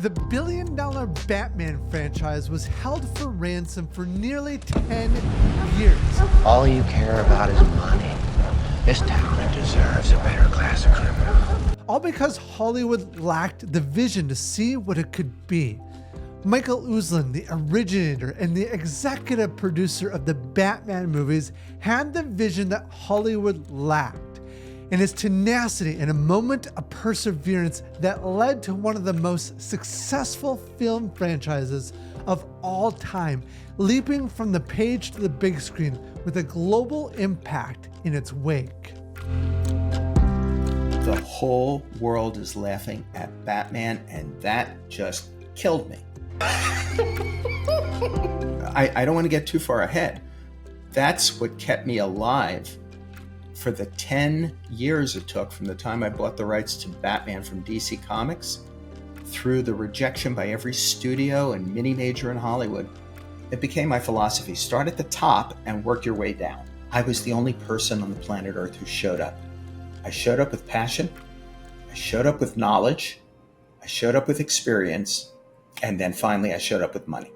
The billion-dollar Batman franchise was held for ransom for nearly 10 years. All you care about is money. This town deserves a better class of criminal. All because Hollywood lacked the vision to see what it could be. Michael Uslan, the originator and the executive producer of the Batman movies, had the vision that Hollywood lacked. And his tenacity and a moment of perseverance that led to one of the most successful film franchises of all time, leaping from the page to the big screen with a global impact in its wake. The whole world is laughing at Batman, and that just killed me. I don't want to get too far ahead. That's what kept me alive for the 10 years it took from the time I bought the rights to Batman from DC Comics through the rejection by every studio and mini major in Hollywood. It became my philosophy. Start at the top and work your way down. I was the only person on the planet Earth who showed up. I showed up with passion. I showed up with knowledge. I showed up with experience. And then finally, I showed up with money.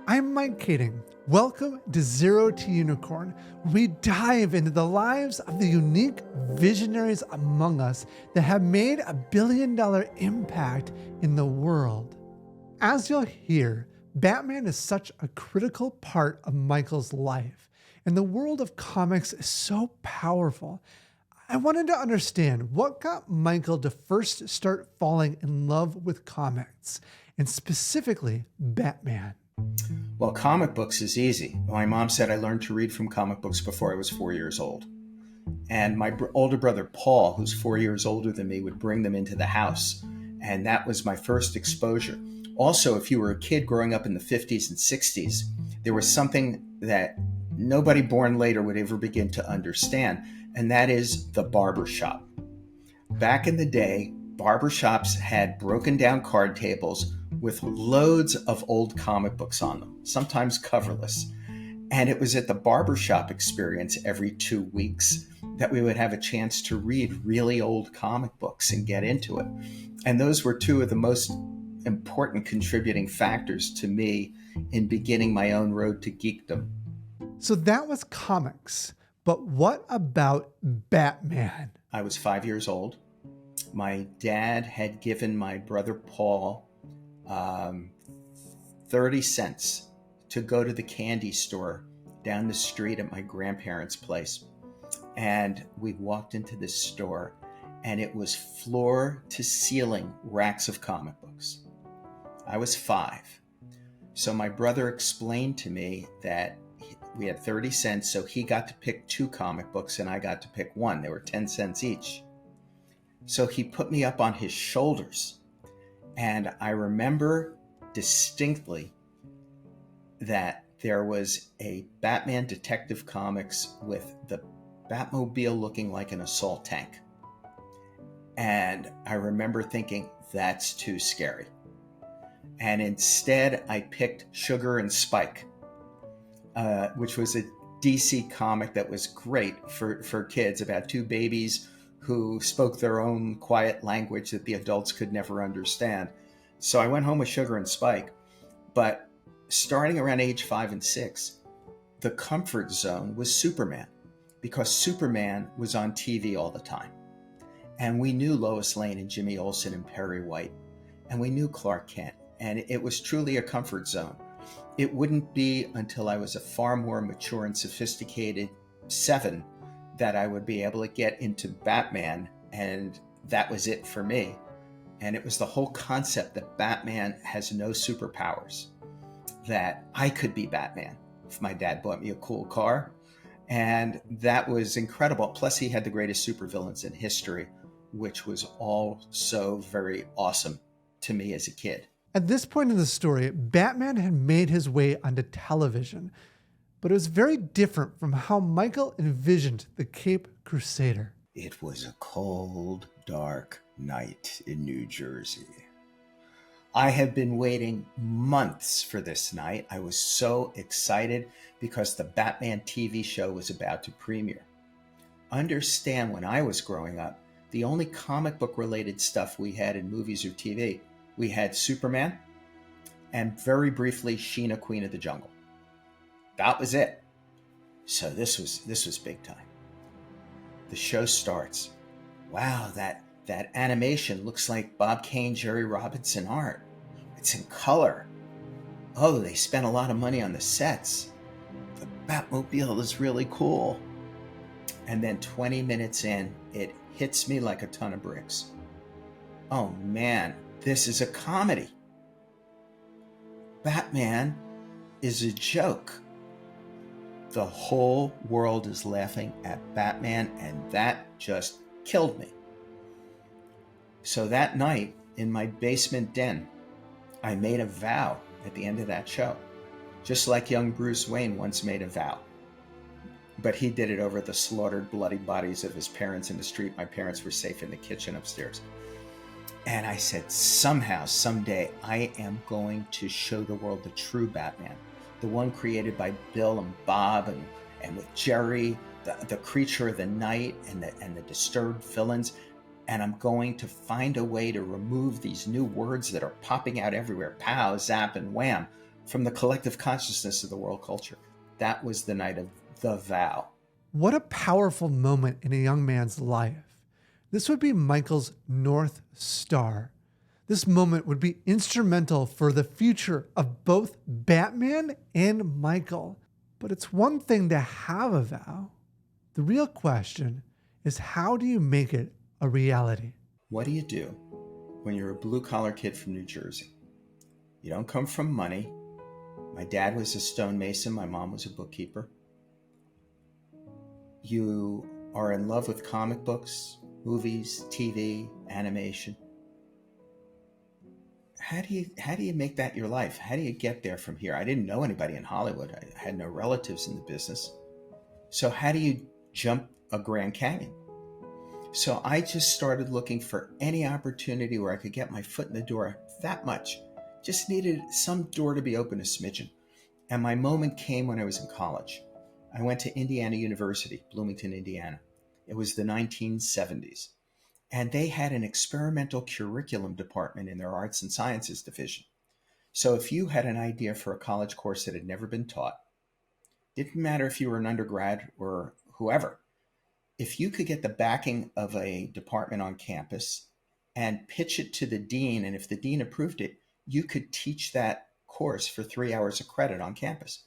I'm Mike Kading. Welcome to Zero to Unicorn, where we dive into the lives of the unique visionaries among us that have made a billion-dollar impact in the world. As you'll hear, Batman is such a critical part of Michael's life, and the world of comics is so powerful. I wanted to understand what got Michael to first start falling in love with comics, and specifically Batman. Well, comic books is easy. My mom said I learned to read from comic books before I was 4 years old. And my older brother, Paul, who's 4 years older than me, would bring them into the house. And that was my first exposure. Also, if you were a kid growing up in the 50s and 60s, there was something that nobody born later would ever begin to understand, and that is the barber shop. Back in the day, barbershops had broken down card tables with loads of old comic books on them, sometimes coverless. And it was at the barbershop experience every 2 weeks that we would have a chance to read really old comic books and get into it. And those were two of the most important contributing factors to me in beginning my own road to geekdom. So that was comics, but what about Batman? I was 5 years old. My dad had given my brother Paul 30 cents to go to the candy store down the street at my grandparents' place. And we walked into this store, and it was floor to ceiling racks of comic books. I was 5. So my brother explained to me that we had 30 cents, so he got to pick 2 comic books and I got to pick 1. They were 10 cents each. So he put me up on his shoulders. And I remember distinctly that there was a Batman Detective Comics with the Batmobile looking like an assault tank. And I remember thinking, that's too scary. And instead, I picked Sugar and Spike, which was a DC comic that was great for kids about 2 babies who spoke their own quiet language that the adults could never understand. So I went home with Sugar and Spike. But starting around age 5 and 6, the comfort zone was Superman, because Superman was on TV all the time. And we knew Lois Lane and Jimmy Olsen and Perry White. And we knew Clark Kent. And it was truly a comfort zone. It wouldn't be until I was a far more mature and sophisticated 7 that I would be able to get into Batman, and that was it for me. And it was the whole concept that Batman has no superpowers, that I could be Batman if my dad bought me a cool car. And that was incredible. Plus, he had the greatest supervillains in history, which was also very awesome to me as a kid. At this point in the story, Batman had made his way onto television, but it was very different from how Michael envisioned the Cape Crusader. It was a cold, dark night in New Jersey. I have been waiting months for this night. I was so excited because the Batman TV show was about to premiere. Understand, when I was growing up, the only comic book related stuff we had in movies or TV, we had Superman and very briefly Sheena, Queen of the Jungle. That was it. So this was big time. The show starts. Wow, that animation looks like Bob Kane, Jerry Robinson art. It's in color. Oh, they spent a lot of money on the sets. The Batmobile is really cool. And then 20 minutes in, it hits me like a ton of bricks. Oh man, this is a comedy. Batman is a joke. The whole world is laughing at Batman, and that just killed me. So that night, in my basement den, I made a vow at the end of that show, just like young Bruce Wayne once made a vow. But he did it over the slaughtered, bloody bodies of his parents in the street. My parents were safe in the kitchen upstairs. And I said, somehow, someday, I am going to show the world the true Batman, the one created by Bill and Bob and with Jerry, the creature of the night and the disturbed villains. And I'm going to find a way to remove these new words that are popping out everywhere, pow, zap, and wham, from the collective consciousness of the world culture. That was the night of the vow. What a powerful moment in a young man's life. This would be Michael's North Star. This moment would be instrumental for the future of both Batman and Michael. But it's one thing to have a vow. The real question is, how do you make it a reality? What do you do when you're a blue-collar kid from New Jersey? You don't come from money. My dad was a stonemason. My mom was a bookkeeper. You are in love with comic books, movies, TV, animation. How do you make that your life? How do you get there from here? I didn't know anybody in Hollywood. I had no relatives in the business. So how do you jump a Grand Canyon? So I just started looking for any opportunity where I could get my foot in the door that much. Just needed some door to be open a smidgen. And my moment came when I was in college. I went to Indiana University, Bloomington, Indiana. It was the 1970s. And they had an experimental curriculum department in their arts and sciences division. So if you had an idea for a college course that had never been taught, didn't matter if you were an undergrad or whoever, if you could get the backing of a department on campus and pitch it to the dean, and if the dean approved it, you could teach that course for 3 hours of credit on campus.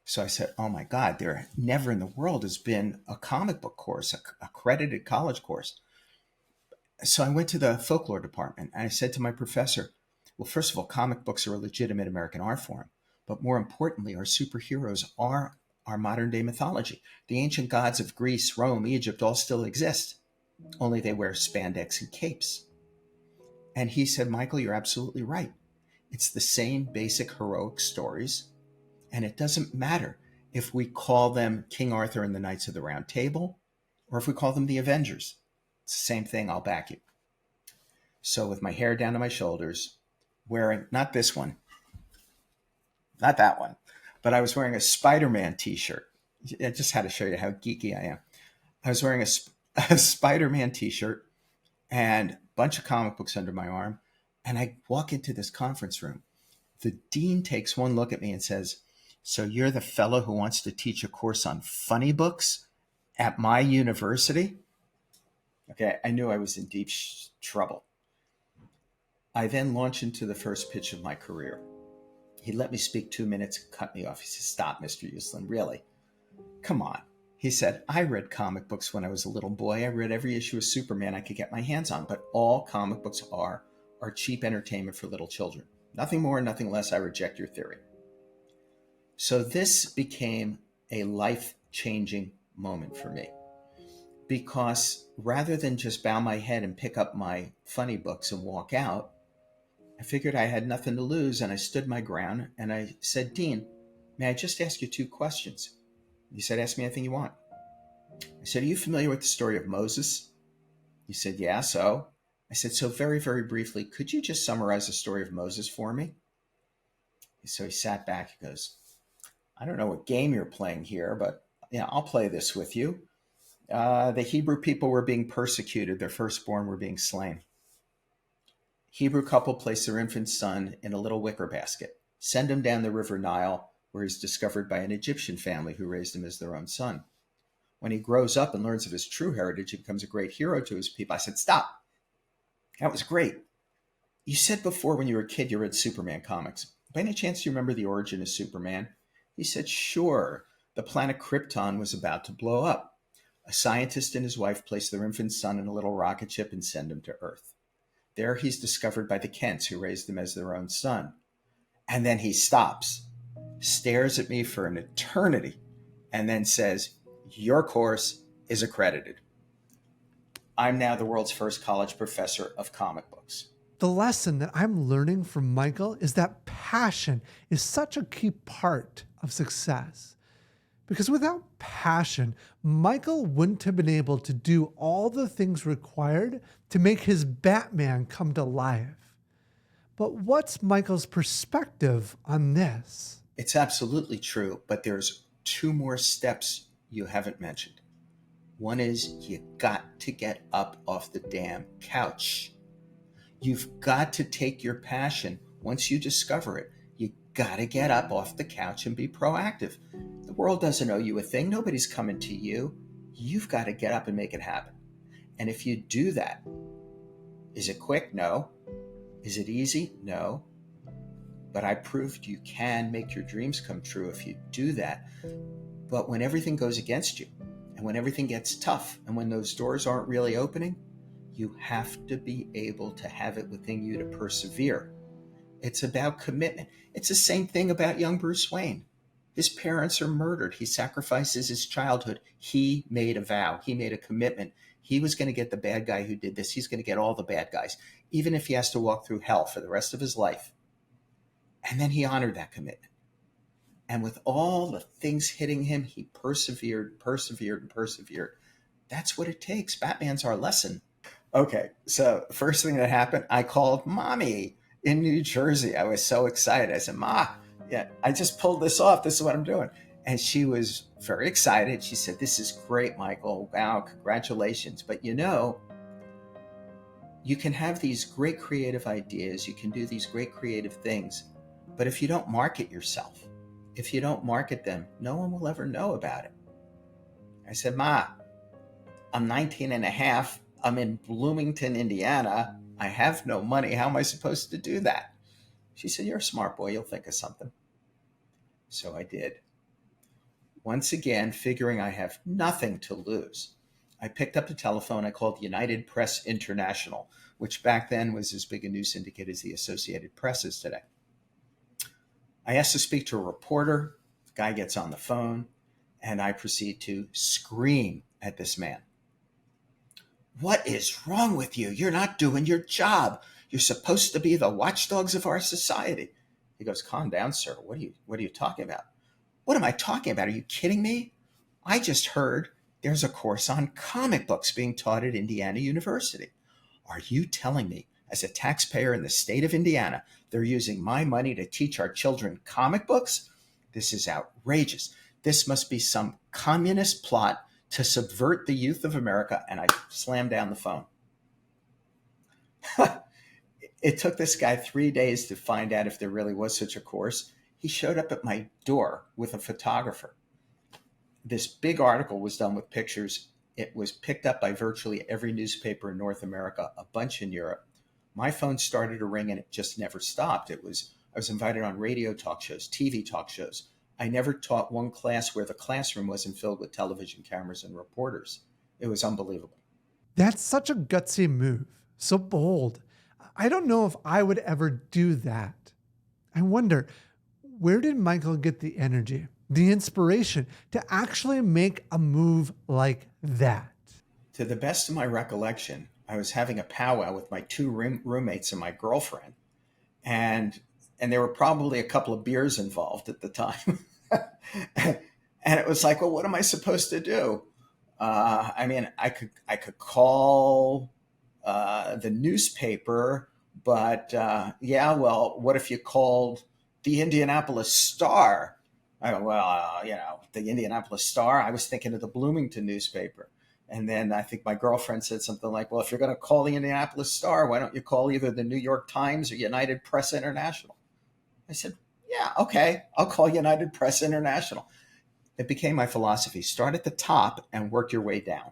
So I said, oh my God, there never in the world has been a comic book course, a accredited college course. So I went to the folklore department and I said to my professor, well, first of all, comic books are a legitimate American art form, but more importantly, our superheroes are our modern day mythology. The ancient gods of Greece, Rome, Egypt all still exist, only they wear spandex and capes. And he said, Michael, you're absolutely right. It's the same basic heroic stories. And it doesn't matter if we call them King Arthur and the Knights of the Round Table, or if we call them the Avengers. It's the same thing. I'll back you. So with my hair down to my shoulders, wearing, not this one, not that one, but I was wearing a Spider-Man t-shirt. I just had to show you how geeky I am. I was wearing a Spider-Man t-shirt and a bunch of comic books under my arm. And I walk into this conference room. The dean takes one look at me and says, so you're the fellow who wants to teach a course on funny books at my university? Okay, I knew I was in deep trouble. I then launched into the first pitch of my career. He let me speak 2 minutes and cut me off. He said, stop, Mr. Uslan, really? Come on. He said, I read comic books when I was a little boy. I read every issue of Superman I could get my hands on, but all comic books are cheap entertainment for little children. Nothing more, nothing less. I reject your theory. So this became a life-changing moment for me, because rather than just bow my head and pick up my funny books and walk out, I figured I had nothing to lose, and I stood my ground and I said, Dean, may I just ask you 2 questions? He said, ask me anything you want. I said, are you familiar with the story of Moses? He said, yeah, so? I said, so very, very briefly, could you just summarize the story of Moses for me? So he sat back, he goes, I don't know what game you're playing here, but yeah, I'll play this with you. The Hebrew people were being persecuted. Their firstborn were being slain. Hebrew couple placed their infant son in a little wicker basket, send him down the river Nile, where he's discovered by an Egyptian family who raised him as their own son. When he grows up and learns of his true heritage, he becomes a great hero to his people. I said, stop. That was great. You said before when you were a kid you read Superman comics. By any chance do you remember the origin of Superman? He said, sure. The planet Krypton was about to blow up. A scientist and his wife placed their infant son in a little rocket ship and send him to Earth. There he's discovered by the Kents, who raised him as their own son. And then he stops, stares at me for an eternity, and then says, your course is accredited. I'm now the world's first college professor of comic books. The lesson that I'm learning from Michael is that passion is such a key part of success. Because without passion, Michael wouldn't have been able to do all the things required to make his Batman come to life. But what's Michael's perspective on this? It's absolutely true, but there's two more steps you haven't mentioned. One is you got to get up off the damn couch. You've got to take your passion. Once you discover it, you got to get up off the couch and be proactive. The world doesn't owe you a thing. Nobody's coming to you. You've got to get up and make it happen. And if you do that, is it quick? No. Is it easy? No. But I proved you can make your dreams come true if you do that. But when everything goes against you, and when everything gets tough, and when those doors aren't really opening, you have to be able to have it within you to persevere. It's about commitment. It's the same thing about young Bruce Wayne. His parents are murdered. He sacrifices his childhood. He made a vow. He made a commitment. He was going to get the bad guy who did this. He's going to get all the bad guys, even if he has to walk through hell for the rest of his life. And then he honored that commitment. And with all the things hitting him, he persevered. That's what it takes. Batman's our lesson. Okay, so first thing that happened, I called Mommy in New Jersey. I was so excited. I said, Ma, yeah, I just pulled this off. This is what I'm doing. And she was very excited. She said, this is great, Michael. Wow, congratulations. But you know, you can have these great creative ideas. You can do these great creative things. But if you don't market yourself, if you don't market them, no one will ever know about it. I said, Ma, I'm 19 and a half. I'm in Bloomington, Indiana. I have no money. How am I supposed to do that? She said, you're a smart boy. You'll think of something. So I did. Once again, figuring I have nothing to lose, I picked up the telephone. I called United Press International, which back then was as big a news syndicate as the Associated Press is today. I asked to speak to a reporter. The guy gets on the phone, and I proceed to scream at this man. What is wrong with you? You're not doing your job. You're supposed to be the watchdogs of our society. He goes, calm down, sir. What are you talking about? What am I talking about? Are you kidding me? I just heard there's a course on comic books being taught at Indiana University. Are you telling me, as a taxpayer in the state of Indiana, they're using my money to teach our children comic books? This is outrageous. This must be some communist plot to subvert the youth of America. And I slammed down the phone. It took this guy 3 days to find out if there really was such a course. He showed up at my door with a photographer. This big article was done with pictures. It was picked up by virtually every newspaper in North America, a bunch in Europe. My phone started to ring and it just never stopped. I was invited on radio talk shows, TV talk shows. I never taught one class where the classroom wasn't filled with television cameras and reporters. It was unbelievable. That's such a gutsy move. So bold. I don't know if I would ever do that. I wonder, where did Michael get the energy, the inspiration to actually make a move like that? To the best of my recollection, I was having a powwow with my two roommates and my girlfriend. And there were probably a couple of beers involved at the time. And it was like, well, what am I supposed to do? I could call the newspaper, but what if you called the Indianapolis Star? I go, the Indianapolis Star? I was thinking of the Bloomington newspaper. And then I think my girlfriend said something like, well, if you're going to call the Indianapolis Star, why don't you call either the New York Times or United Press International? I said, yeah, okay, I'll call United Press International. It became my philosophy. Start at the top and work your way down.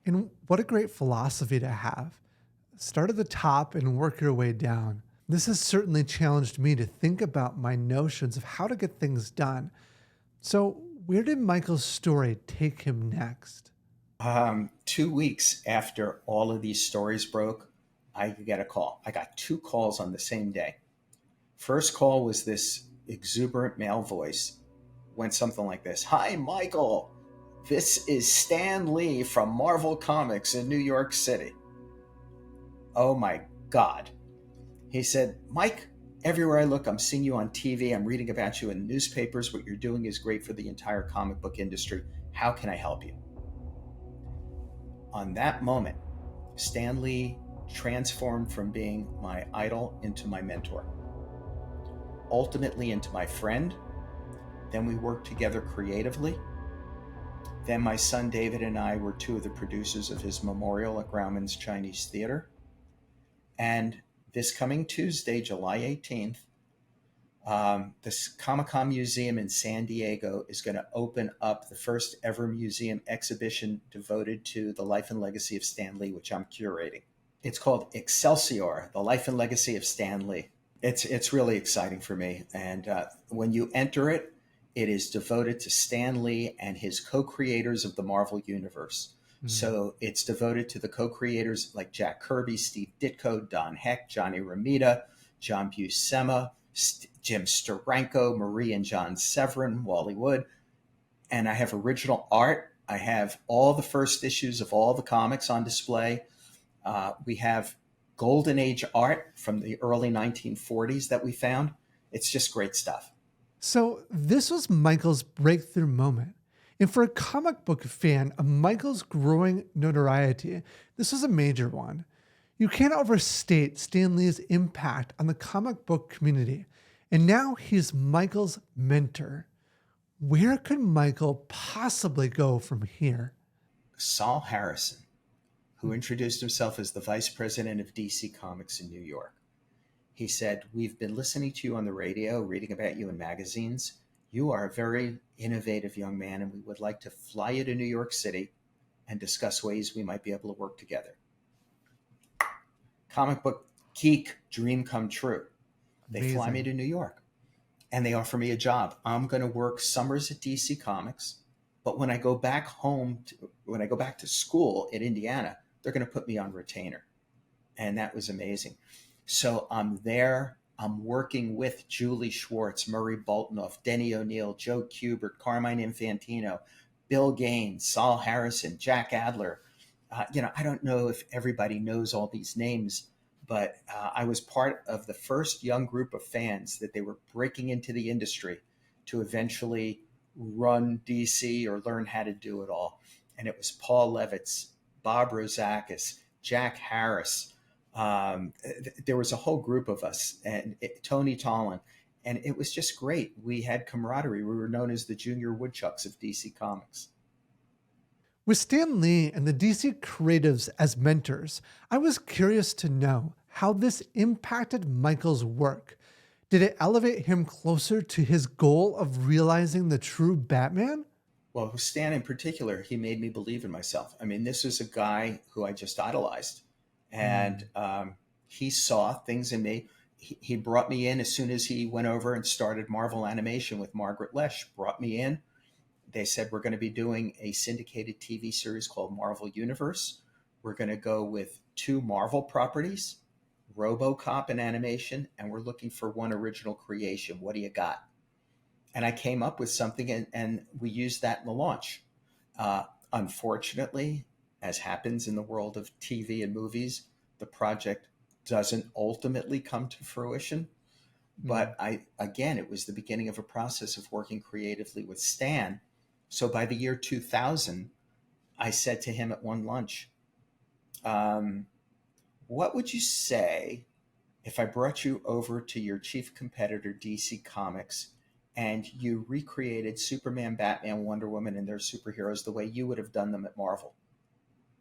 And what a great philosophy to have. Start at the top and work your way down. This has certainly challenged me to think about my notions of how to get things done. So, where did Michael's story take him next? 2 weeks after all of these stories broke, I get a call. I got 2 calls on the same day. First call was this exuberant male voice. Went something like this. Hi, Michael. This is Stan Lee from Marvel Comics in New York City. Oh my God. He said, Mike, everywhere I look, I'm seeing you on TV. I'm reading about you in newspapers. What you're doing is great for the entire comic book industry. How can I help you? On that moment, Stan Lee transformed from being my idol into my mentor, ultimately into my friend. Then we worked together creatively. Then my son David and I were 2 of the producers of his memorial at Grauman's Chinese Theater. And this coming Tuesday, July 18th, this Comic-Con Museum in San Diego is going to open up the first ever museum exhibition devoted to the life and legacy of Stan Lee, which I'm curating. It's called Excelsior, the life and legacy of Stan Lee. It's really exciting for me. And when you enter it, it is devoted to Stan Lee and his co-creators of the Marvel Universe. Mm-hmm. So it's devoted to the co-creators like Jack Kirby, Steve Ditko, Don Heck, Johnny Romita, John Buscema, Jim Steranko, Marie and John Severin, Wally Wood. And I have original art. I have all the first issues of all the comics on display. We have Golden Age art from the early 1940s that we found. It's just great stuff. So this was Michael's breakthrough moment. And for a comic book fan of Michael's growing notoriety, this was a major one. You can't overstate Stan Lee's impact on the comic book community. And now he's Michael's mentor. Where could Michael possibly go from here? Saul Harrison, who introduced himself as the vice president of DC Comics in New York. He said, we've been listening to you on the radio, reading about you in magazines. You are a very innovative young man, and we would like to fly you to New York City and discuss ways we might be able to work together. Comic book geek dream come true. They Amazing. Fly me to New York and they offer me a job. I'm going to work summers at DC Comics, but when I go back to school in Indiana, they're going to put me on retainer. And that was amazing. So I'm there. I'm working with Julie Schwartz, Murray Boltinoff, Denny O'Neil, Joe Kubert, Carmine Infantino, Bill Gaines, Saul Harrison, Jack Adler. I don't know if everybody knows all these names, but I was part of the first young group of fans that they were breaking into the industry to eventually run DC or learn how to do it all. And it was Paul Levitz, Bob Rozakis, Jack Harris. There was a whole group of us, and Tony Tolan, and it was just great. We had camaraderie. We were known as the Junior Woodchucks of DC Comics. With Stan Lee and the DC creatives as mentors, I was curious to know how this impacted Michael's work. Did it elevate him closer to his goal of realizing the true Batman? Well, with Stan in particular, he made me believe in myself. I mean, this was a guy who I just idolized. And he saw things in me. He brought me in as soon as he went over and started Marvel Animation with Margaret Lesh, brought me in. They said, we're going to be doing a syndicated TV series called Marvel Universe. We're going to go with 2 Marvel properties, RoboCop in animation, and we're looking for 1 original creation. What do you got? And I came up with something, and we used that in the launch. Unfortunately, as happens in the world of TV and movies, the project doesn't ultimately come to fruition. But it was the beginning of a process of working creatively with Stan. So by the year 2000, I said to him at one lunch, what would you say if I brought you over to your chief competitor, DC Comics, and you recreated Superman, Batman, Wonder Woman, and their superheroes the way you would have done them at Marvel?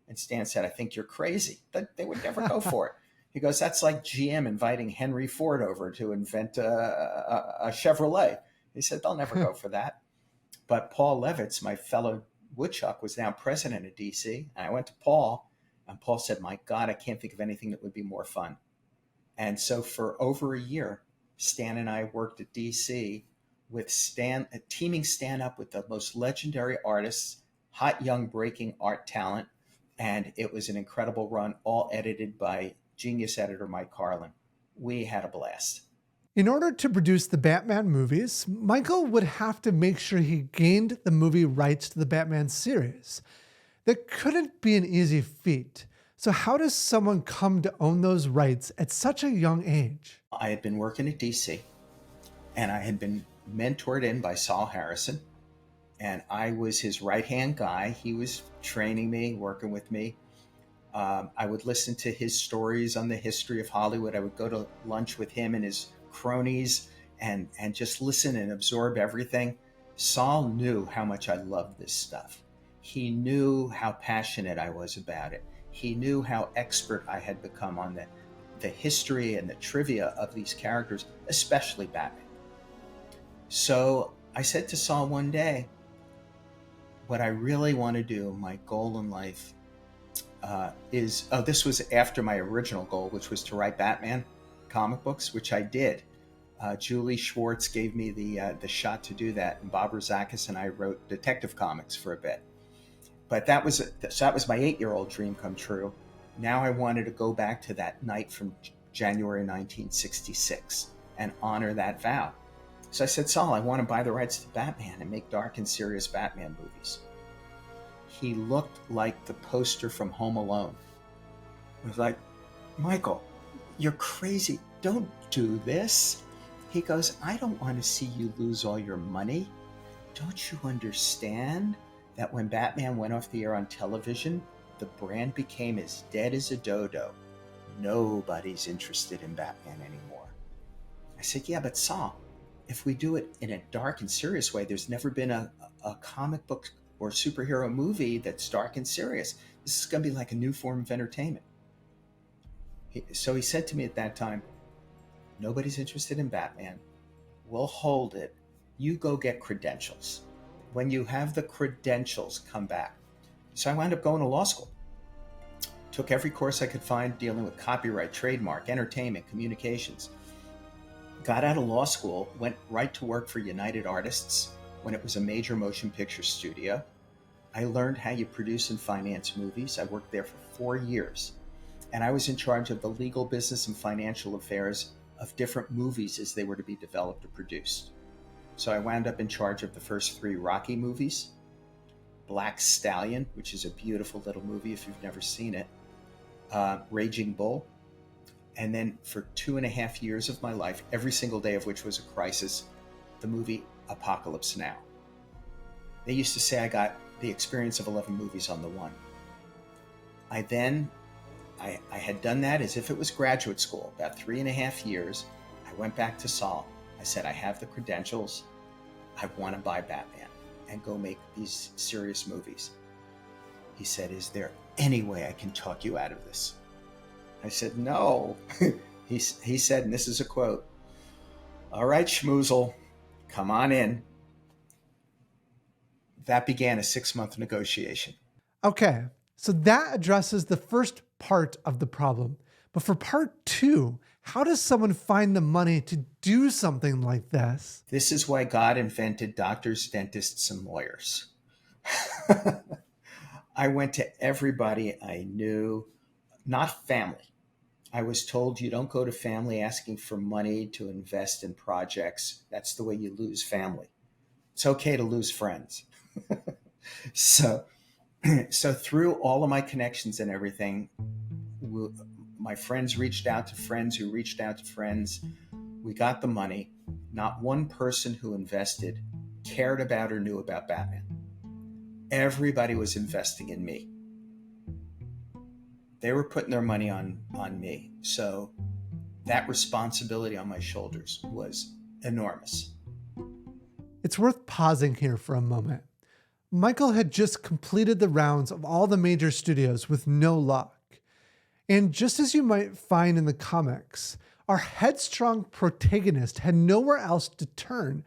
And Stan said, I think you're crazy. They would never go for it. He goes, that's like GM inviting Henry Ford over to invent a Chevrolet. He said, they'll never go for that. But Paul Levitz, my fellow woodchuck, was now president of DC. And I went to Paul, and Paul said, my God, I can't think of anything that would be more fun. And so for over a year, Stan and I worked at DC with Stan, teaming Stan up with the most legendary artists, hot young breaking art talent. And it was an incredible run, all edited by genius editor Mike Carlin. We had a blast. In order to produce the Batman movies, Michael would have to make sure he gained the movie rights to the Batman series. That couldn't be an easy feat. So how does someone come to own those rights at such a young age? I had been working at DC, and I had been mentored in by Saul Harrison, and I was his right-hand guy. He was training me, working with me. I would listen to his stories on the history of Hollywood. I would go to lunch with him and his cronies and just listen and absorb everything. Saul knew how much I loved this stuff. He knew how passionate I was about it. He knew how expert I had become on the history and the trivia of these characters, especially Batman. So I said to Saul one day, what I really want to do, my goal in life this was after my original goal, which was to write Batman comic books, which I did. Julie Schwartz gave me the shot to do that, and Bob Rozakis and I wrote Detective Comics for a bit. But that was my 8-year-old dream come true. Now I wanted to go back to that night from January 1966 and honor that vow. So I said, Saul, I want to buy the rights to Batman and make dark and serious Batman movies. He looked like the poster from Home Alone. I was like, Michael, you're crazy. Don't do this. He goes, I don't want to see you lose all your money. Don't you understand that when Batman went off the air on television, the brand became as dead as a dodo? Nobody's interested in Batman anymore. I said, yeah, but Saul, if we do it in a dark and serious way, there's never been a comic book or superhero movie that's dark and serious. This is going to be like a new form of entertainment. So he said to me at that time, nobody's interested in Batman. We'll hold it. You go get credentials. When you have the credentials, come back. So I wound up going to law school. Took every course I could find dealing with copyright, trademark, entertainment, communications. Got out of law school, went right to work for United Artists when it was a major motion picture studio. I learned how you produce and finance movies. I worked there for 4 years. And I was in charge of the legal, business, and financial affairs of different movies as they were to be developed or produced. So I wound up in charge of the first 3 Rocky movies, Black Stallion, which is a beautiful little movie if you've never seen it, Raging Bull, and then for 2.5 years of my life, every single day of which was a crisis, the movie Apocalypse Now. They used to say I got the experience of 11 movies on the one. I had done that as if it was graduate school, about 3.5 years. I went back to Saul. I said, I have the credentials. I want to buy Batman and go make these serious movies. He said, is there any way I can talk you out of this? I said, no. He said, and this is a quote, all right, schmoozle, come on in. That began a 6-month negotiation. Okay, so that addresses the first part of the problem. But for part 2, how does someone find the money to do something like this? This is why God invented doctors, dentists, and lawyers. I went to everybody I knew, not family. I was told you don't go to family asking for money to invest in projects. That's the way you lose family. It's okay to lose friends. So through all of my connections and everything, my friends reached out to friends who reached out to friends. We got the money. Not one person who invested cared about or knew about Batman. Everybody was investing in me. They were putting their money on me. So that responsibility on my shoulders was enormous. It's worth pausing here for a moment. Michael had just completed the rounds of all the major studios with no luck. And just as you might find in the comics, our headstrong protagonist had nowhere else to turn.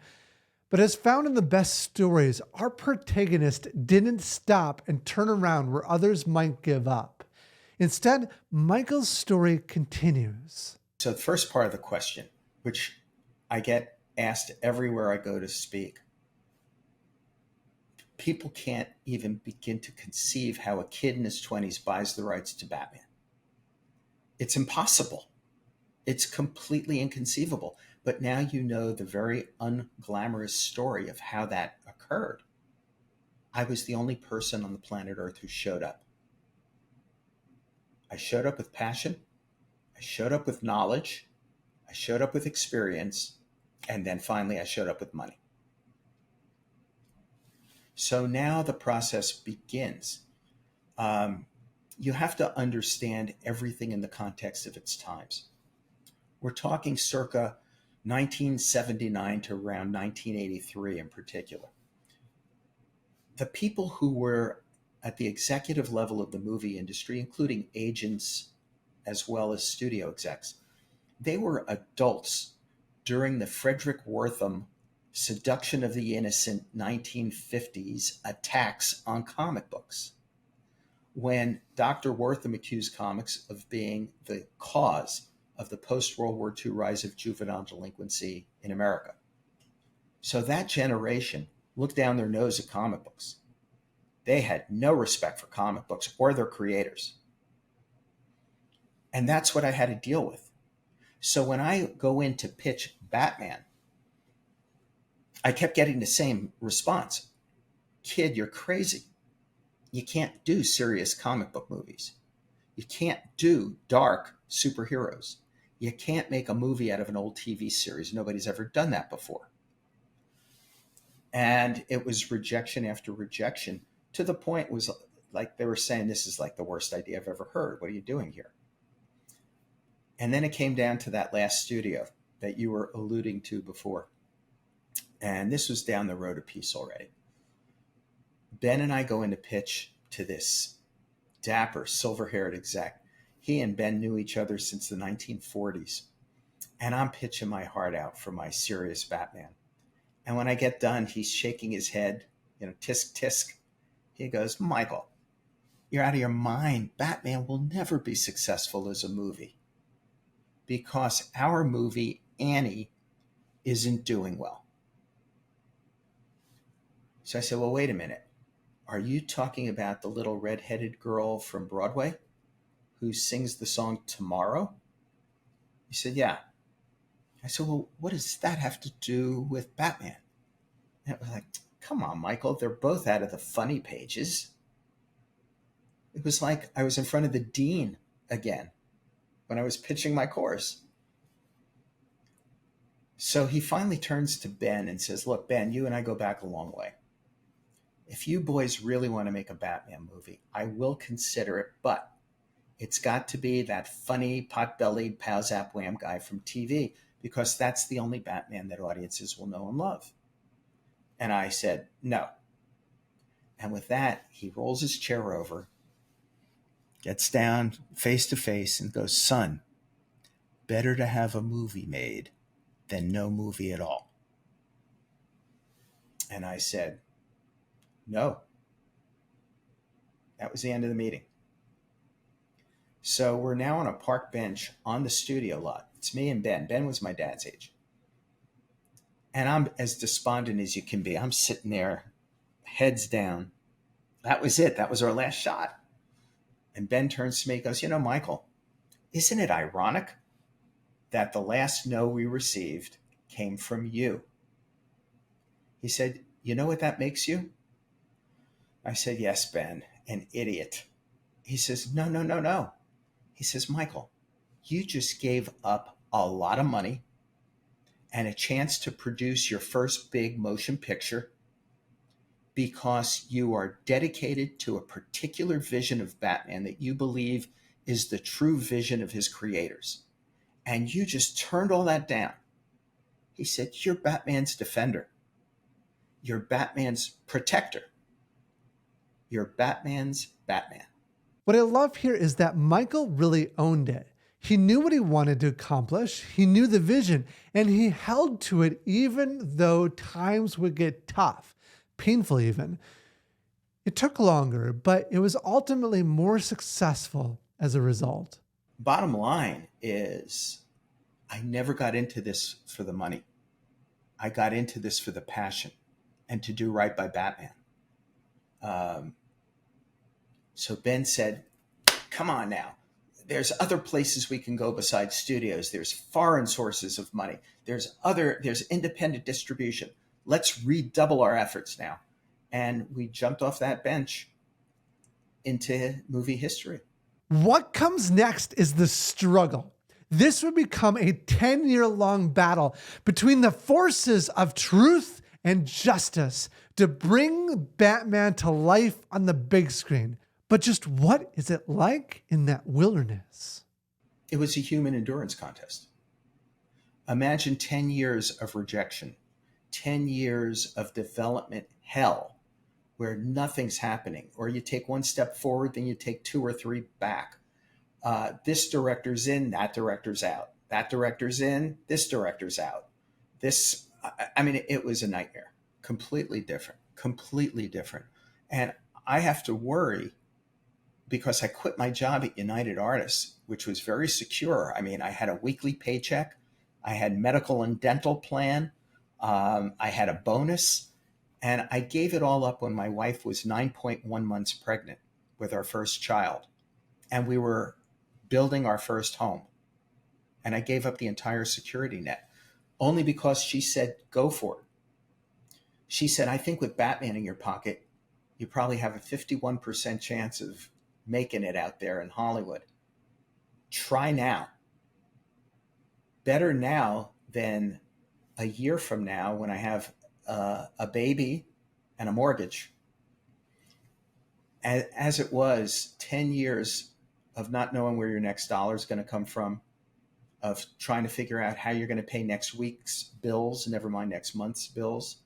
But as found in the best stories, our protagonist didn't stop and turn around where others might give up. Instead, Michael's story continues. So the first part of the question, which I get asked everywhere I go to speak, people can't even begin to conceive how a kid in his 20s buys the rights to Batman. It's impossible. It's completely inconceivable. But now you know the very unglamorous story of how that occurred. I was the only person on the planet Earth who showed up. I showed up with passion. I showed up with knowledge. I showed up with experience. And then finally, I showed up with money. So now the process begins. You have to understand everything in the context of its times. We're talking circa 1979 to around 1983 in particular. The people who were at the executive level of the movie industry, including agents as well as studio execs, they were adults during the Frederick Wortham seduction of the innocent 1950s attacks on comic books, when Dr. Wortham accused comics of being the cause of the post-World War II rise of juvenile delinquency in America. So that generation looked down their nose at comic books. They had no respect for comic books or their creators. And that's what I had to deal with. So when I go in to pitch Batman, I kept getting the same response. Kid, you're crazy. You can't do serious comic book movies. You can't do dark superheroes. You can't make a movie out of an old TV series. Nobody's ever done that before. And it was rejection after rejection, to the point was like they were saying, this is like the worst idea I've ever heard. What are you doing here? And then it came down to that last studio that you were alluding to before. And this was down the road a piece already. Ben and I go in to pitch to this dapper, silver-haired exec. He and Ben knew each other since the 1940s. And I'm pitching my heart out for my serious Batman. And when I get done, he's shaking his head, tisk, tisk. He goes, Michael, you're out of your mind. Batman will never be successful as a movie because our movie, Annie, isn't doing well. So I said, well, wait a minute. Are you talking about the little redheaded girl from Broadway who sings the song Tomorrow? He said, yeah. I said, well, what does that have to do with Batman? And it was like, come on, Michael. They're both out of the funny pages. It was like I was in front of the dean again when I was pitching my course. So he finally turns to Ben and says, look, Ben, you and I go back a long way. If you boys really want to make a Batman movie, I will consider it, but it's got to be that funny, pot-bellied, pow-zap wham guy from TV, because that's the only Batman that audiences will know and love. And I said, no. And with that, he rolls his chair over, gets down face to face and goes, son, better to have a movie made than no movie at all. And I said, no. That was the end of the meeting. So we're now on a park bench on the studio lot. It's me and Ben. Ben was my dad's age. And I'm as despondent as you can be. I'm sitting there, heads down. That was it. That was our last shot. And Ben turns to me and goes, Michael, isn't it ironic that the last no we received came from you? He said, you know what that makes you? I said, yes, Ben, an idiot. He says, no. He says, Michael, you just gave up a lot of money and a chance to produce your first big motion picture because you are dedicated to a particular vision of Batman that you believe is the true vision of his creators. And you just turned all that down. He said, you're Batman's defender. You're Batman's protector. You're Batman's Batman. What I love here is that Michael really owned it. He knew what he wanted to accomplish, he knew the vision, and he held to it even though times would get tough, painful even. It took longer, but it was ultimately more successful as a result. Bottom line is, I never got into this for the money. I got into this for the passion and to do right by Batman. So Ben said, come on now. There's other places we can go besides studios. There's foreign sources of money. There's independent distribution. Let's redouble our efforts now. And we jumped off that bench into movie history. What comes next is the struggle. This would become a 10-year-long battle between the forces of truth and justice to bring Batman to life on the big screen. But just what is it like in that wilderness? It was a human endurance contest. Imagine 10 years of rejection, 10 years of development hell where nothing's happening, or you take one step forward, then you take two or three back. This director's in, that director's out. That director's in, this director's out. It was a nightmare. Completely different. And I have to worry because I quit my job at United Artists, which was very secure. I had a weekly paycheck. I had medical and dental plan. I had a bonus. And I gave it all up when my wife was 9.1 months pregnant with our first child. And we were building our first home. And I gave up the entire security net only because she said, go for it. She said, I think with Batman in your pocket, you probably have a 51% chance of making it out there in Hollywood. Try now. Better now than a year from now when I have a baby and a mortgage. As it was, 10 years of not knowing where your next dollar is going to come from, of trying to figure out how you're going to pay next week's bills, never mind next month's bills.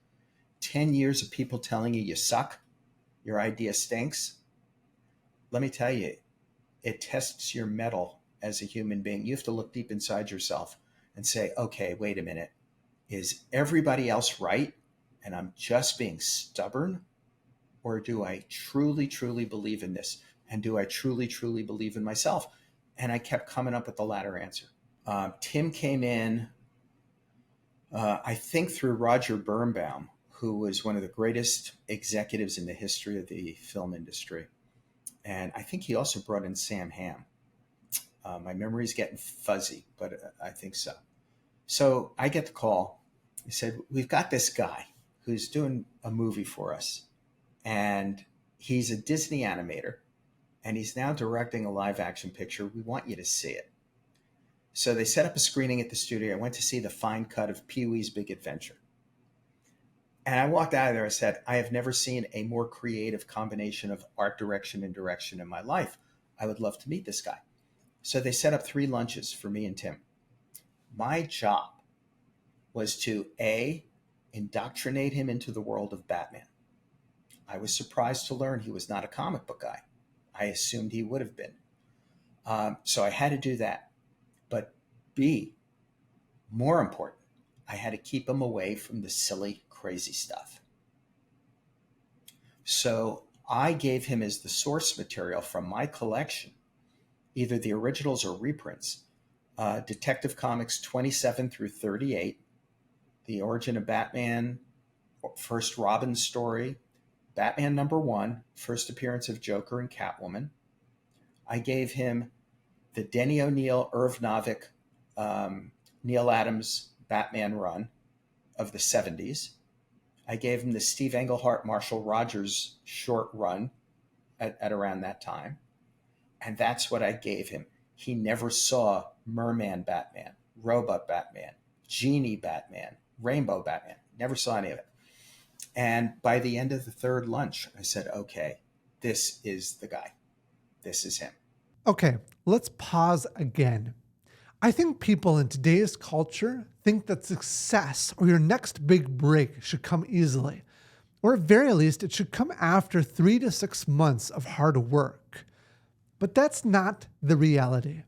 10 years of people telling you suck, your idea stinks. Let me tell you, it tests your mettle as a human being. You have to look deep inside yourself and say, okay, wait a minute. Is everybody else right? And I'm just being stubborn? Or do I truly, truly believe in this? And do I truly, truly believe in myself? And I kept coming up with the latter answer. Tim came in, I think through Roger Birnbaum, who was one of the greatest executives in the history of the film industry. And I think he also brought in Sam Hamm. My memory's getting fuzzy, but I think so. So I get the call. He said, we've got this guy who's doing a movie for us. And he's a Disney animator. And he's now directing a live action picture. We want you to see it. So they set up a screening at the studio. I went to see the fine cut of Pee-wee's Big Adventure. And I walked out of there and said, I have never seen a more creative combination of art direction and direction in my life. I would love to meet this guy. So they set up 3 lunches for me and Tim. My job was to, A, indoctrinate him into the world of Batman. I was surprised to learn he was not a comic book guy. I assumed he would have been. So I had to do that. But B, more important, I had to keep him away from the silly, crazy stuff. So I gave him as the source material from my collection, either the originals or reprints, Detective Comics 27 through 38, The Origin of Batman, first Robin story, Batman #1, first appearance of Joker and Catwoman. I gave him the Denny O'Neil, Irv Novick, Neil Adams Batman run of the 70s. I gave him the Steve Englehart, Marshall Rogers short run at around that time. And that's what I gave him. He never saw Merman Batman, Robot Batman, Genie Batman, Rainbow Batman. Never saw any of it. And by the end of the 3rd lunch, I said, okay, this is the guy. This is him. Okay, let's pause again. I think people in today's culture think that success or your next big break should come easily. Or at very least, it should come after 3 to 6 months of hard work. But that's not the reality.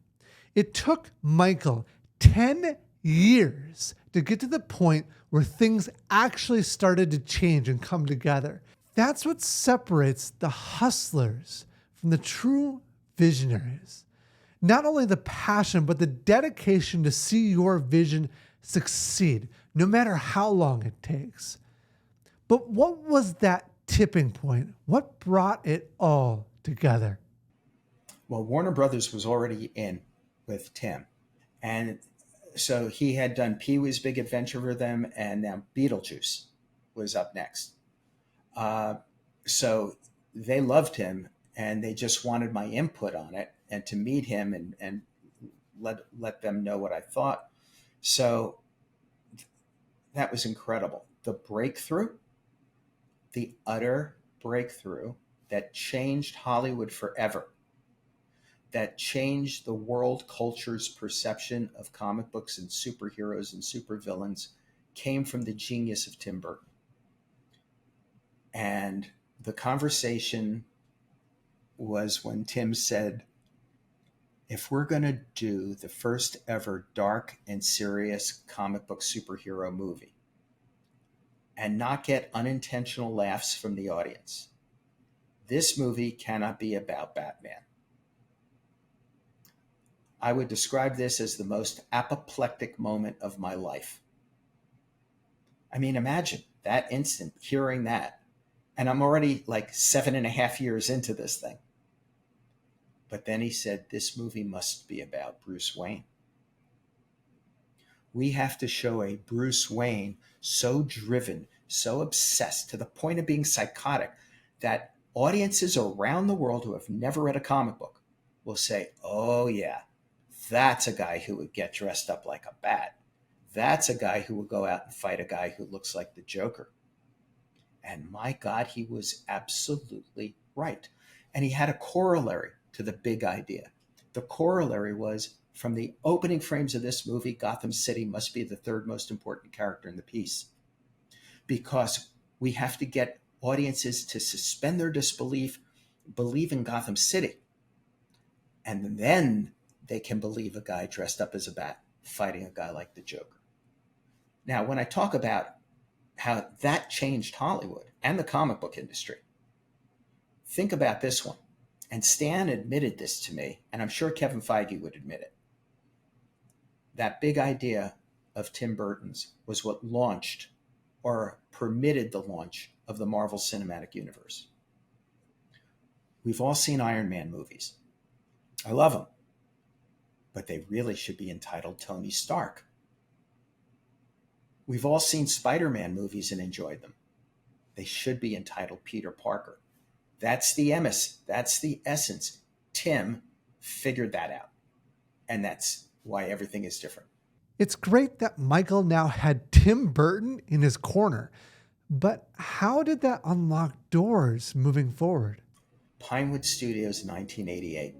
It took Michael 10 years to get to the point where things actually started to change and come together. That's what separates the hustlers from the true visionaries. Not only the passion, but the dedication to see your vision succeed, no matter how long it takes. But what was that tipping point? What brought it all together? Well, Warner Brothers was already in with Tim. And so he had done Pee-wee's Big Adventure for them, and now Beetlejuice was up next. So they loved him, and they just wanted my input on it and to meet him and let them know what I thought. So that was incredible. The breakthrough, the utter breakthrough that changed Hollywood forever, that changed the world culture's perception of comic books and superheroes and supervillains, came from the genius of Tim Burton. And the conversation was when Tim said, if we're going to do the first ever dark and serious comic book superhero movie and not get unintentional laughs from the audience, this movie cannot be about Batman. I would describe this as the most apoplectic moment of my life. I mean, imagine that instant, hearing that. And I'm already like 7.5 years into this thing. But then he said, this movie must be about Bruce Wayne. We have to show a Bruce Wayne so driven, so obsessed to the point of being psychotic that audiences around the world who have never read a comic book will say, oh yeah, that's a guy who would get dressed up like a bat. That's a guy who would go out and fight a guy who looks like the Joker. And my God, he was absolutely right. And he had a corollary to the big idea. The corollary was, from the opening frames of this movie, Gotham City must be the third most important character in the piece. Because we have to get audiences to suspend their disbelief, believe in Gotham City. And then they can believe a guy dressed up as a bat fighting a guy like the Joker. Now, when I talk about how that changed Hollywood and the comic book industry, think about this one. And Stan admitted this to me, and I'm sure Kevin Feige would admit it. That big idea of Tim Burton's was what launched or permitted the launch of the Marvel Cinematic Universe. We've all seen Iron Man movies. I love them, but they really should be entitled Tony Stark. We've all seen Spider-Man movies and enjoyed them. They should be entitled Peter Parker. That's the emis. That's the essence. Tim figured that out. And that's why everything is different. It's great that Michael now had Tim Burton in his corner. But how did that unlock doors moving forward? Pinewood Studios, 1988.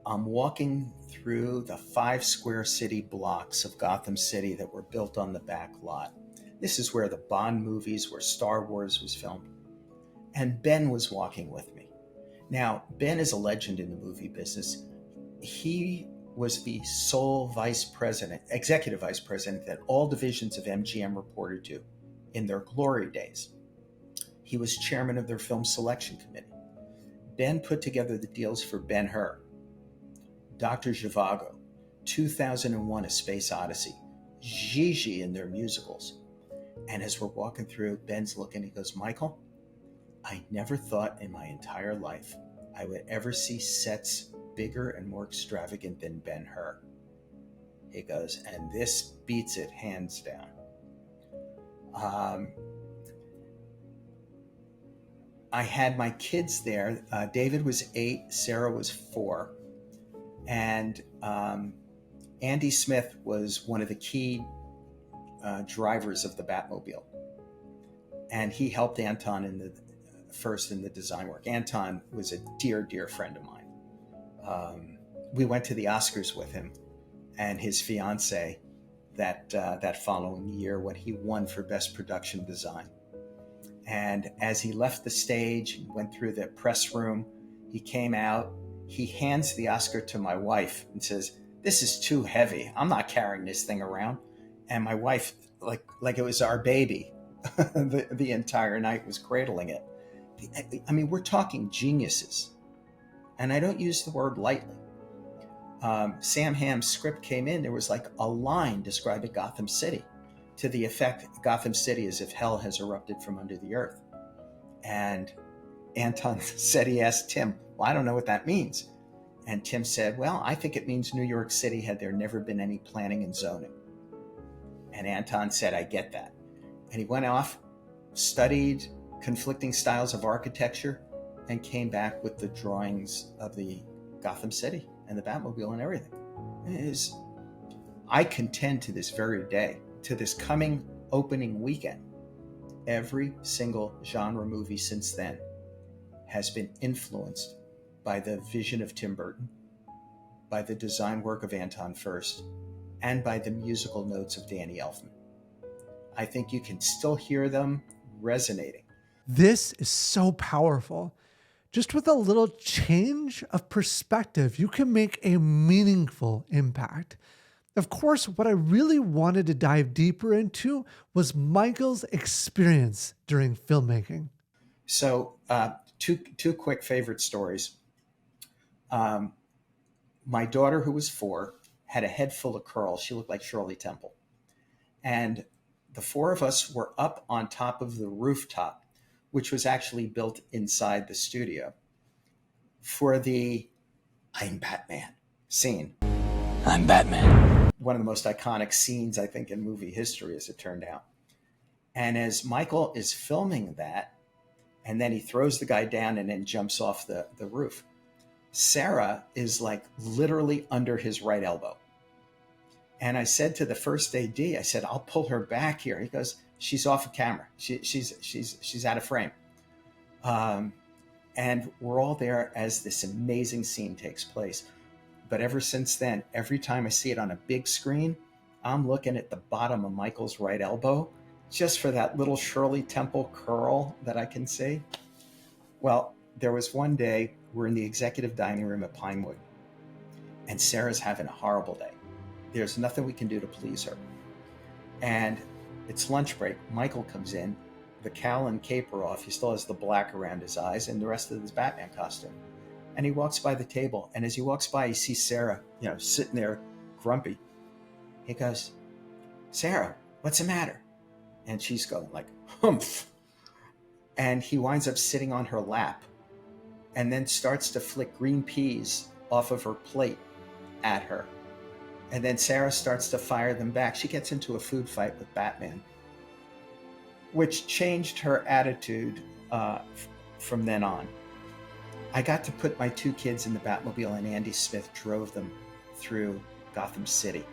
I'm walking through the 5 square city blocks of Gotham City that were built on the back lot. This is where the Bond movies, where Star Wars was filmed. And Ben was walking with me. Now, Ben is a legend in the movie business. He was the sole vice president, executive vice president, that all divisions of MGM reported to in their glory days. He was chairman of their film selection committee. Ben put together the deals for Ben-Hur, Dr. Zhivago, 2001: A Space Odyssey, Gigi in their musicals. And as we're walking through, Ben's looking, he goes, Michael, I never thought in my entire life I would ever see sets bigger and more extravagant than Ben-Hur. He goes, and this beats it hands down. I had my kids there. David was 8, Sarah was 4. And Andy Smith was one of the key drivers of the Batmobile. And he helped Anton in the design work. Anton was a dear, dear friend of mine. We went to the Oscars with him and his fiance that following year when he won for Best Production Design. And as he left the stage, went through the press room, he came out, he hands the Oscar to my wife and says, "This is too heavy. I'm not carrying this thing around." And my wife, like it was our baby, the entire night was cradling it. I mean, we're talking geniuses. And I don't use the word lightly. Sam Hamm's script came in, there was like a line describing Gotham City to the effect, Gotham City is if hell has erupted from under the earth. And Anton said, he asked Tim, "Well, I don't know what that means." And Tim said, "Well, I think it means New York City had there never been any planning and zoning." And Anton said, "I get that." And he went off, studied conflicting styles of architecture, and came back with the drawings of the Gotham City and the Batmobile and everything. I contend to this very day, to this coming opening weekend, every single genre movie since then has been influenced by the vision of Tim Burton, by the design work of Anton Furst, and by the musical notes of Danny Elfman. I think you can still hear them resonating. This is so powerful. Just with a little change of perspective, you can make a meaningful impact. Of course, what I really wanted to dive deeper into was Michael's experience during filmmaking. So, two quick favorite stories. My daughter, who was 4, had a head full of curls. She looked like Shirley Temple. And the 4 of us were up on top of the rooftop, which was actually built inside the studio, for the "I'm Batman" scene. I'm Batman. One of the most iconic scenes, I think, in movie history, as it turned out. And as Michael is filming that, and then he throws the guy down and then jumps off the roof, Sarah is like literally under his right elbow. And I said to the first AD, I said, "I'll pull her back here." He goes, "She's off of camera. She's out of frame." And we're all there as this amazing scene takes place. But ever since then, every time I see it on a big screen, I'm looking at the bottom of Michael's right elbow, just for that little Shirley Temple curl that I can see. Well, there was one day, we're in the executive dining room at Pinewood, and Sarah's having a horrible day. There's nothing we can do to please her. And it's lunch break. Michael comes in, the cowl and cape are off. He still has the black around his eyes and the rest of his Batman costume. And he walks by the table. And as he walks by, he sees Sarah, sitting there grumpy. He goes, "Sarah, what's the matter?" And she's going like, "Humph." And he winds up sitting on her lap and then starts to flick green peas off of her plate at her. And then Sarah starts to fire them back. She gets into a food fight with Batman, which changed her attitude from then on. I got to put my 2 kids in the Batmobile, and Andy Smith drove them through Gotham City.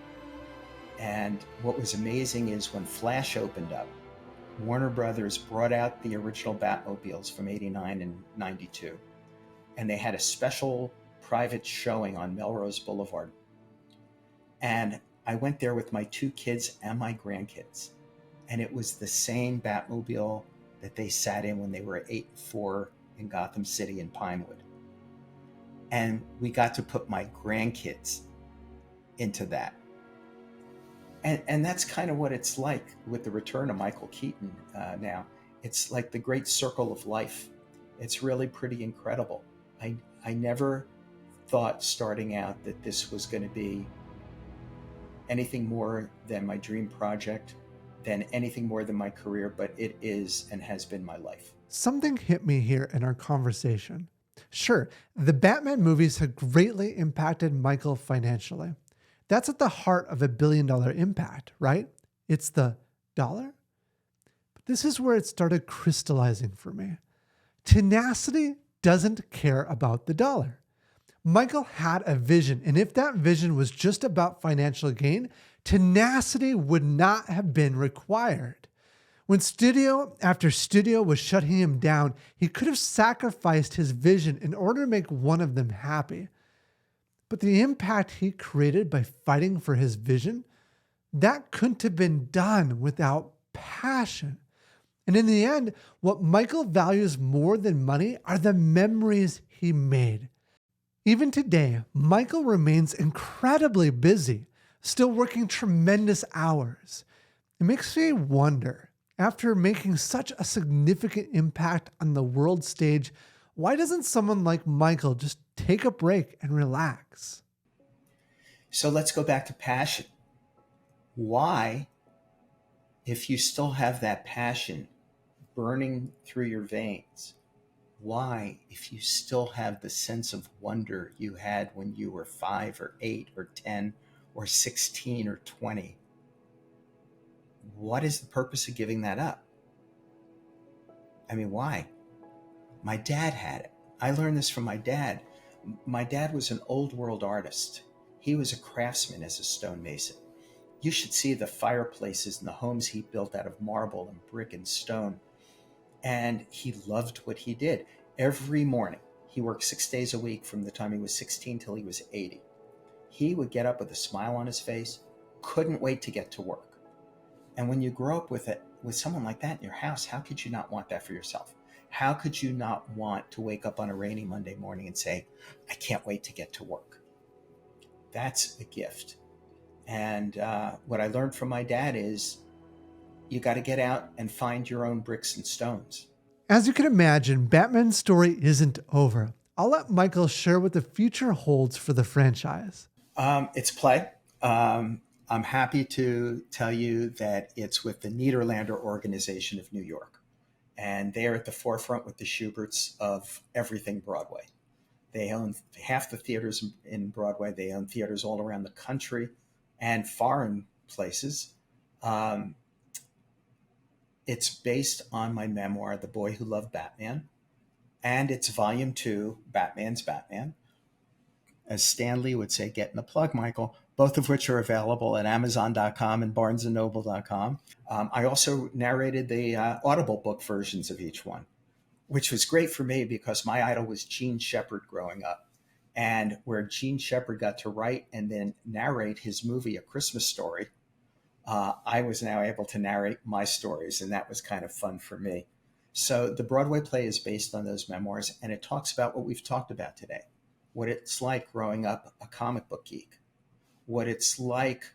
And what was amazing is when Flash opened up, Warner Brothers brought out the original Batmobiles from 89 and 92. And they had a special private showing on Melrose Boulevard. And I went there with my 2 kids and my grandkids. And it was the same Batmobile that they sat in when they were 8 and 4 in Gotham City and Pinewood. And we got to put my grandkids into that. And that's kind of what it's like with the return of Michael Keaton now. It's like the great circle of life. It's really pretty incredible. I never thought starting out that this was going to be anything more than my dream project, than anything more than my career, but it is and has been my life. Something hit me here in our conversation. Sure, the Batman movies have greatly impacted Michael financially. That's at the heart of $1 billion impact, right? It's the dollar. But this is where it started crystallizing for me. Tenacity doesn't care about the dollar. Michael had a vision, and if that vision was just about financial gain, tenacity would not have been required. When studio after studio was shutting him down, he could have sacrificed his vision in order to make one of them happy. But the impact he created by fighting for his vision, that couldn't have been done without passion. And in the end, what Michael values more than money are the memories he made. Even today, Michael remains incredibly busy, still working tremendous hours. It makes me wonder, after making such a significant impact on the world stage, why doesn't someone like Michael just take a break and relax? So let's go back to passion. Why, if you still have that passion burning through your veins, why, if you still have the sense of wonder you had when you were 5 or 8 or 10 or 16 or 20, what is the purpose of giving that up? I mean, why? My dad had it. I learned this from my dad. My dad was an old world artist. He was a craftsman as a stonemason. You should see the fireplaces and the homes he built out of marble and brick and stone. And he loved what he did. Every morning, he worked 6 days a week from the time he was 16 till he was 80. He would get up with a smile on his face, couldn't wait to get to work. And when you grow up with someone like that in your house, how could you not want that for yourself? How could you not want to wake up on a rainy Monday morning and say, I can't wait to get to work? That's a gift. And what I learned from my dad is you got to get out and find your own bricks and stones. As you can imagine, Batman's story isn't over. I'll let Michael share what the future holds for the franchise. It's play. I'm happy to tell you that it's with the Niederlander Organization of New York. And they are at the forefront with the Schuberts of everything Broadway. They own half the theaters in Broadway. They own theaters all around the country and foreign places. It's based on my memoir, The Boy Who Loved Batman, and it's volume 2, Batman's Batman. As Stan Lee would say, get in the plug, Michael, both of which are available at Amazon.com and BarnesandNoble.com. I also narrated the Audible book versions of each one, which was great for me because my idol was Gene Shepard growing up. And where Gene Shepard got to write and then narrate his movie, A Christmas Story, I was now able to narrate my stories, and that was kind of fun for me. So the Broadway play is based on those memoirs, and it talks about what we've talked about today, what it's like growing up a comic book geek, what it's like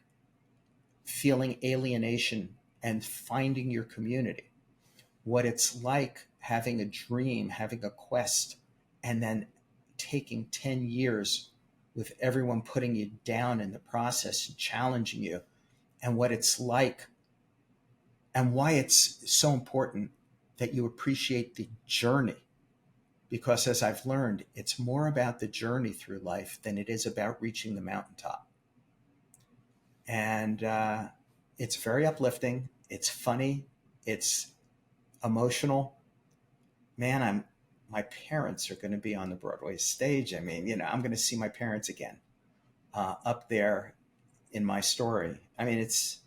feeling alienation and finding your community, what it's like having a dream, having a quest, and then taking 10 years with everyone putting you down in the process and challenging you, and what it's like and why it's so important that you appreciate the journey. Because as I've learned, it's more about the journey through life than it is about reaching the mountaintop. And it's very uplifting. It's funny. It's emotional. Man, my parents are going to be on the Broadway stage. I mean, I'm going to see my parents again up there in my story. I mean, it's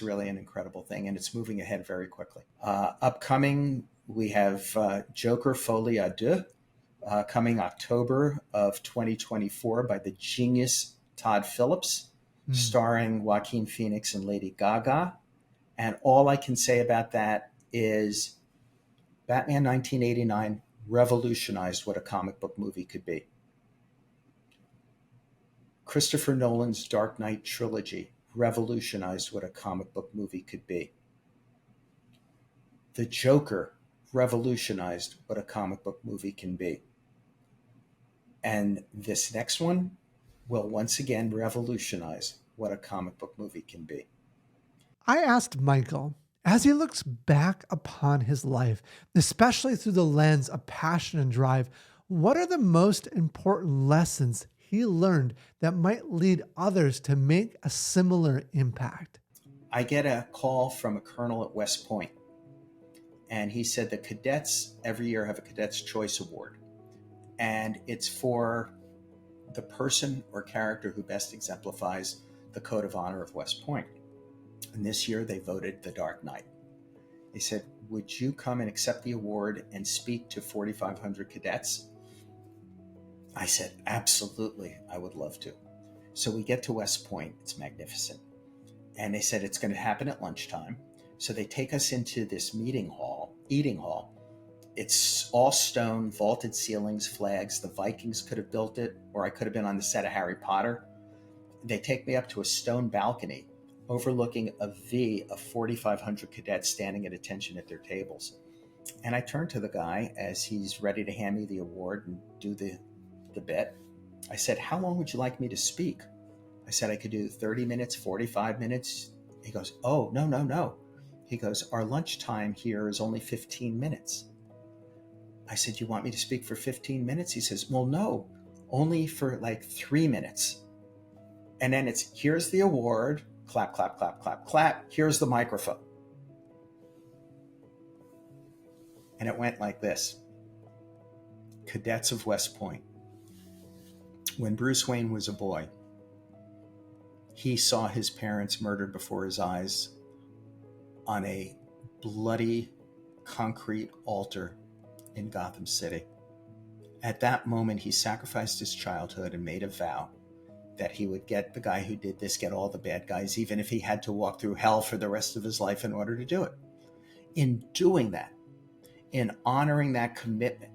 really an incredible thing, and it's moving ahead very quickly. Upcoming, we have Joker Folie à Deux coming October of 2024 by the genius Todd Phillips, starring Joaquin Phoenix and Lady Gaga. And all I can say about that is Batman 1989 revolutionized what a comic book movie could be. Christopher Nolan's Dark Knight trilogy revolutionized what a comic book movie could be. The Joker revolutionized what a comic book movie can be. And this next one will once again revolutionize what a comic book movie can be. I asked Michael, as he looks back upon his life, especially through the lens of passion and drive, what are the most important lessons he learned that might lead others to make a similar impact? I get a call from a colonel at West Point, and he said the cadets every year have a Cadets' Choice Award, and it's for the person or character who best exemplifies the code of honor of West Point. And this year they voted The Dark Knight. They said, would you come and accept the award and speak to 4,500 cadets? I said, absolutely, I would love to. So we get to West Point. It's magnificent. And they said it's going to happen at lunchtime. So they take us into this eating hall. It's all stone, vaulted ceilings, flags. The Vikings could have built it, or I could have been on the set of Harry Potter. They take me up to a stone balcony overlooking a V of 4,500 cadets standing at attention at their tables. And I turn to the guy as he's ready to hand me the award and do the bit. I said, how long would you like me to speak? I said I could do 30 minutes, 45 minutes. He goes, oh, no. He goes, our lunchtime here is only 15 minutes. I said, you want me to speak for 15 minutes? He says, well, no, only for like 3 minutes. And then it's, here's the award, clap, clap, clap, clap, clap. Here's the microphone. And it went like this. Cadets of West Point. When Bruce Wayne was a boy, he saw his parents murdered before his eyes on a bloody concrete altar in Gotham City. At that moment, he sacrificed his childhood and made a vow that he would get the guy who did this, get all the bad guys, even if he had to walk through hell for the rest of his life in order to do it. In doing that, in honoring that commitment,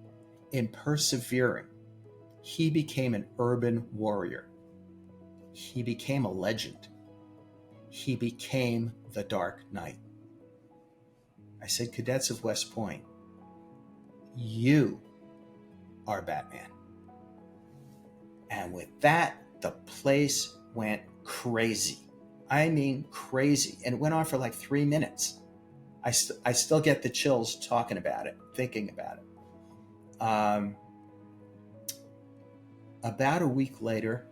in persevering, he became an urban warrior. He became a legend. He became the Dark Knight. I said, Cadets of West Point, you are Batman. And with that, the place went crazy. I mean, crazy. And it went on for like 3 minutes. I still get the chills talking about it, thinking about it. About a week later,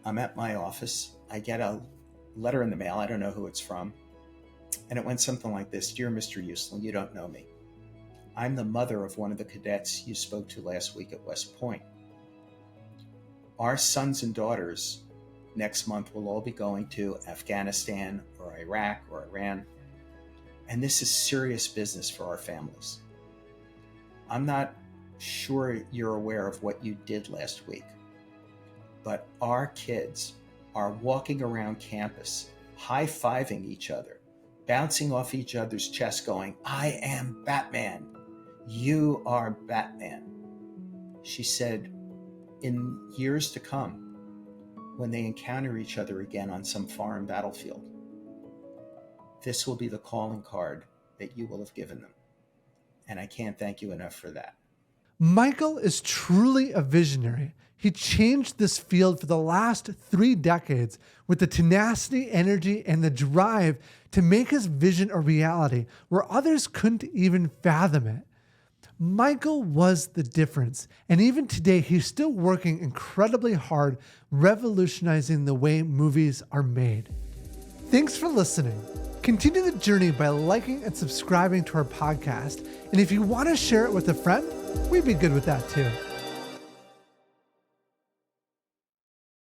I'm at my office. I get a letter in the mail. I don't know who it's from. And it went something like this. Dear Mr. Uslan, you don't know me. I'm the mother of one of the cadets you spoke to last week at West Point. Our sons and daughters next month will all be going to Afghanistan or Iraq or Iran. And this is serious business for our families. I'm not sure you're aware of what you did last week, but our kids are walking around campus, high-fiving each other, bouncing off each other's chests going, I am Batman. You are Batman. She said, in years to come, when they encounter each other again on some foreign battlefield, this will be the calling card that you will have given them. And I can't thank you enough for that. Michael is truly a visionary. He changed this field for the last 3 decades with the tenacity, energy, and the drive to make his vision a reality where others couldn't even fathom it. Michael was the difference, and even today, he's still working incredibly hard, revolutionizing the way movies are made. Thanks for listening. Continue the journey by liking and subscribing to our podcast, and if you want to share it with a friend, we'd be good with that too.